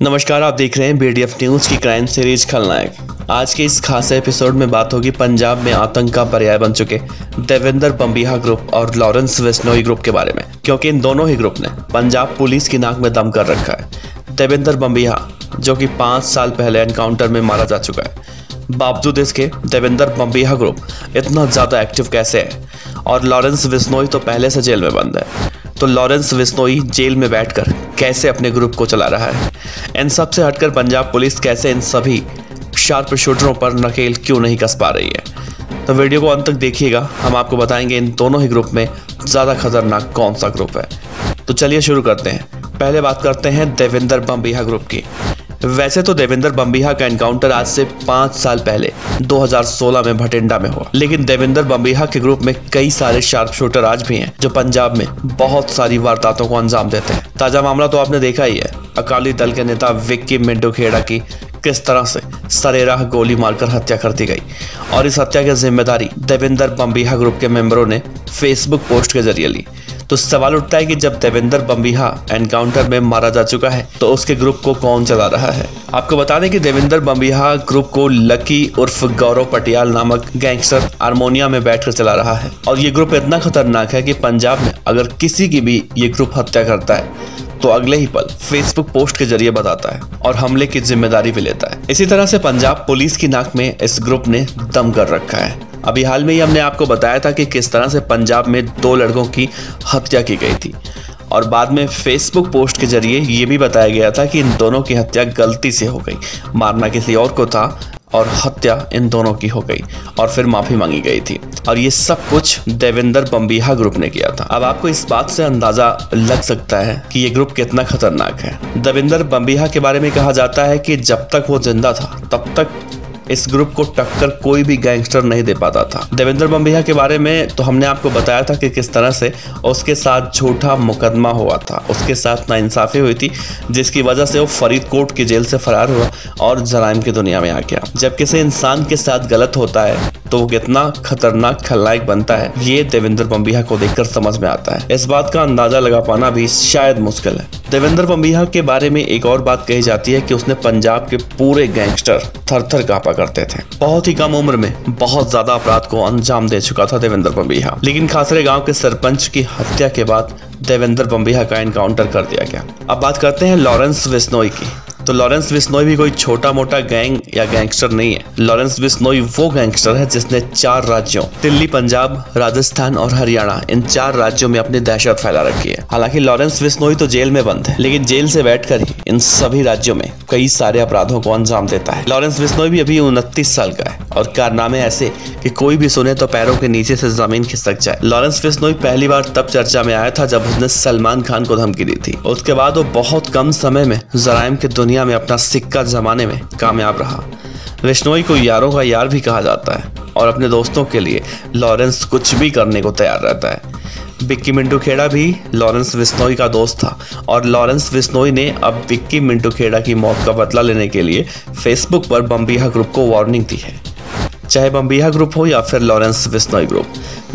नमस्कार, आप देख रहे हैं BDF न्यूज़ की क्राइम सीरीज खलनायक। आज के इस खास एपिसोड में बात होगी पंजाब में आतंक का पर्याय बन चुके देवेंद्र बम्बिहा ग्रुप और लॉरेंस बिश्नोई ग्रुप के बारे में, क्योंकि इन दोनों ही ग्रुप ने पंजाब पुलिस की नाक में दम कर रखा है। देवेंद्र बम्बिहा, जो कि 5 साल पहले एनकाउंटर में मारा जा चुका है, बावजूद इसके देवेंद्र बम्बिहा ग्रुप इतना ज़्यादा एक्टिव कैसे है? और लॉरेंस बिश्नोई तो पहले से जेल में बंद है, तो लॉरेंस बिश्नोई जेल में बैठकर कैसे अपने ग्रुप को चला रहा है? इन सब से हटकर पंजाब पुलिस कैसे इन सभी शार्प शूटरों पर नकेल क्यों नहीं कस पा रही है? तो वीडियो को अंत तक देखिएगा, हम आपको बताएंगे इन दोनों ही ग्रुप में ज़्यादा खतरनाक कौन सा ग्रुप है। तो चलिए शुरू करते हैं। पहले बात करते हैं देवेंद्र बम्बिहा ग्रुप की। वैसे तो देवेंद्र बम्बिहा का एनकाउंटर आज से 5 साल पहले 2016 में भटिंडा में हुआ, लेकिन देवेंद्र बम्बिहा के ग्रुप में कई सारे शार्प शूटर आज भी हैं जो पंजाब में बहुत सारी वारदातों को अंजाम देते हैं। ताजा मामला तो आपने देखा ही है, अकाली दल के नेता विक्की मिंटू खेड़ा की किस तरह से सरेराह गोली मारकर हत्या कर दी गई, और इस हत्या की जिम्मेदारी देवेंद्र बम्बिहा ग्रुप के मेंबरों ने फेसबुक पोस्ट के जरिए ली। तो सवाल उठता है कि जब देवेंद्र बम्बिहा एनकाउंटर में मारा जा चुका है तो उसके ग्रुप को कौन चला रहा है? आपको बता दें कि देवेंद्र बम्बिहा ग्रुप को लकी उर्फ गौरव पटियाल नामक गैंगस्टर हारमोनिया में बैठकर चला रहा है, और ये ग्रुप इतना खतरनाक है कि पंजाब में अगर किसी की भी ये ग्रुप हत्या करता है तो अगले ही पल फेसबुक पोस्ट के जरिए बताता है और हमले की जिम्मेदारी भी लेता है। इसी तरह से पंजाब पुलिस की नाक में इस ग्रुप ने दम कर रखा है। अभी हाल में ही हमने आपको बताया था कि किस तरह से पंजाब में 2 लड़कों की हत्या की गई थी, और बाद में फेसबुक पोस्ट के जरिए ये भी बताया गया था कि इन दोनों की हत्या गलती से हो गई, मारना किसी और को था और हत्या इन दोनों की हो गई, और फिर माफी मांगी गई थी। और ये सब कुछ देवेंद्र बम्बिहा ग्रुप ने किया था। अब आपको इस बात से अंदाजा लग सकता है कि ये ग्रुप कितना खतरनाक है। देवेंद्र बम्बिहा के बारे में कहा जाता है कि जब तक वो जिंदा था तब तक इस ग्रुप को टक्कर कोई भी गैंगस्टर नहीं दे पाता था। देवेंद्र बम्बिहा के बारे में तो हमने आपको बताया था कि किस तरह से उसके साथ झूठा मुकदमा हुआ था, उसके साथ नाइंसाफी हुई थी, जिसकी वजह से वो फरीदकोट की जेल से फरार हुआ और जराइम की दुनिया में आ गया। जब किसी इंसान के साथ गलत होता है तो वो कितना खतरनाक खलनायक बनता है, ये देवेंद्र बम्बिहा को देखकर समझ में आता है। इस बात का अंदाजा लगा पाना भी शायद मुश्किल है। देवेंद्र बम्बिहा के बारे में एक और बात कही जाती है कि उसने पंजाब के पूरे गैंगस्टर थर-थर कांपा करते थे। बहुत ही कम उम्र में बहुत ज्यादा अपराध को अंजाम दे चुका था देवेंद्र बम्बिहा, लेकिन खासरे गांव के सरपंच की हत्या के बाद देवेंद्र बम्बिहा का एनकाउंटर कर दिया गया। अब बात करते हैं लॉरेंस बिश्नोई की। तो लॉरेंस बिश्नोई भी कोई छोटा मोटा गैंग या गैंगस्टर नहीं है। लॉरेंस बिश्नोई वो गैंगस्टर है जिसने 4 राज्यों दिल्ली, पंजाब, राजस्थान और हरियाणा, इन 4 राज्यों में अपनी दहशत फैला रखी है। हालांकि लॉरेंस बिश्नोई तो जेल में बंद है, लेकिन जेल से बैठकर ही इन सभी राज्यों में कई सारे अपराधों को अंजाम देता है। लॉरेंस बिश्नोई भी अभी 29 साल का है, और कारनामे ऐसे कि कोई भी सुने तो पैरों के नीचे से जमीन खिसक जाए। लॉरेंस बिश्नोई पहली बार तब चर्चा में आया था जब उसने सलमान खान को धमकी दी थी। उसके बाद वो बहुत कम समय में जराइम की दुनिया में अपना सिक्का जमाने में कामयाब रहा। बिश्नोई को यारों का यार भी कहा जाता है, और अपने दोस्तों के लिए लॉरेंस कुछ भी करने को तैयार रहता है। विक्की मिंटू खेड़ा भी लॉरेंस बिश्नोई का दोस्त था, और लॉरेंस बिश्नोई ने अब विक्की मिंटू खेड़ा की मौत का बदला लेने के लिए फेसबुक पर बम्बिहा ग्रुप को वार्निंग दी है। चाहे बम्बिहा ग्रुप हो या फिर लॉरेंस बिश्नोई ग्रुप,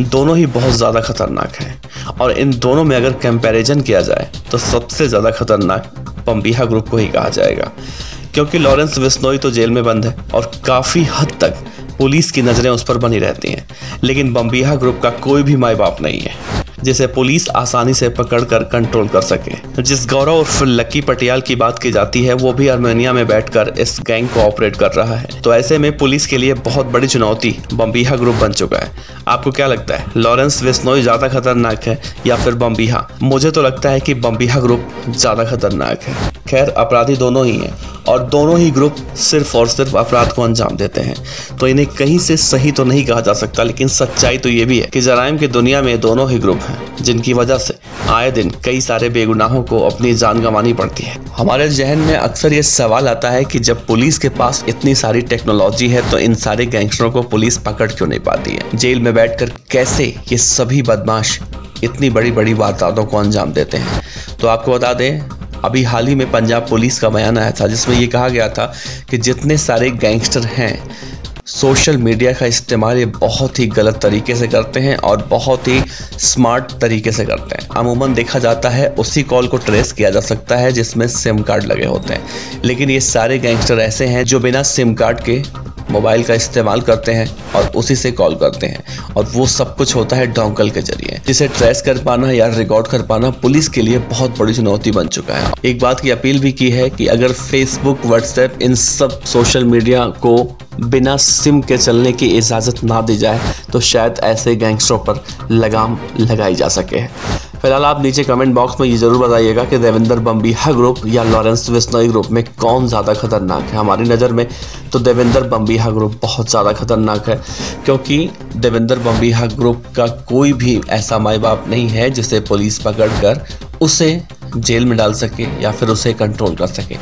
दोनों ही बहुत ज़्यादा खतरनाक हैं, और इन दोनों में अगर कंपैरिजन किया जाए तो सबसे ज़्यादा खतरनाक बम्बिहा ग्रुप को ही कहा जाएगा, क्योंकि लॉरेंस बिश्नोई तो जेल में बंद है और काफ़ी हद तक पुलिस की नज़रें उस पर बनी रहती हैं, लेकिन बम्बिहा ग्रुप का कोई भी माई बाप नहीं है जिसे पुलिस आसानी से पकड़कर कंट्रोल कर सके। जिस गौरव उर्फ लकी पटियाल की बात की जाती है, वो भी हारमोनिया में बैठकर इस गैंग को ऑपरेट कर रहा है। तो ऐसे में पुलिस के लिए बहुत बड़ी चुनौती बम्बिहा ग्रुप बन चुका है। आपको क्या लगता है, लॉरेंस बिश्नोई ज़्यादा खतरनाक है या फिर बम्बिहा? मुझे तो लगता है कि बम्बिहा ग्रुप ज़्यादा खतरनाक है। खैर, अपराधी दोनों ही हैं, और दोनों ही ग्रुप सिर्फ और सिर्फ अपराध को अंजाम देते हैं, तो इन्हें कहीं से सही तो नहीं कहा जा सकता, लेकिन सच्चाई तो ये भी है कि जराइम की दुनिया में दोनों ही ग्रुप हैं, जिनकी वजह से आए दिन कई सारे बेगुनाहों को अपनी जान गंवानी पड़ती है। हमारे जहन में अक्सर ये सवाल आता है कि जब पुलिस के पास इतनी सारी टेक्नोलॉजी है तो इन सारे गैंगस्टरों को पुलिस पकड़ क्यों नहीं पाती है? जेल में बैठकर कैसे ये सभी बदमाश इतनी बड़ी बड़ी वारदातों को अंजाम देते हैं? तो आपको बता दें, अभी हाल ही में पंजाब पुलिस का बयान आया था जिसमें ये कहा गया था कि जितने सारे गैंगस्टर हैं सोशल मीडिया का इस्तेमाल ये बहुत ही गलत तरीके से करते हैं और बहुत ही स्मार्ट तरीके से करते हैं। अमूमन देखा जाता है उसी कॉल को ट्रेस किया जा सकता है जिसमें सिम कार्ड लगे होते हैं, लेकिन ये सारे गैंगस्टर ऐसे हैं जो बिना सिम कार्ड के मोबाइल का इस्तेमाल करते हैं और उसी से कॉल करते हैं, और वो सब कुछ होता है डोंकल के जरिए, जिसे ट्रेस कर पाना या रिकॉर्ड कर पाना पुलिस के लिए बहुत बड़ी चुनौती बन चुका है। एक बात की अपील भी की है कि अगर फेसबुक, व्हाट्सएप, इन सब सोशल मीडिया को बिना सिम के चलने की इजाज़त ना दी जाए तो शायद ऐसे गैंगस्टरों पर लगाम लगाई जा सके। फिलहाल आप नीचे कमेंट बॉक्स में ये जरूर बताइएगा कि देवेंद्र बम्बीहा ग्रुप या लॉरेंस विश्नोई ग्रुप में कौन ज़्यादा खतरनाक है। हमारी नज़र में तो देवेंद्र बम्बीहा ग्रुप बहुत ज़्यादा खतरनाक है, क्योंकि देवेंद्र बम्बीहा ग्रुप का कोई भी ऐसा माई बाप नहीं है जिसे पुलिस पकड़ कर उसे जेल में डाल सके या फिर उसे कंट्रोल कर सके।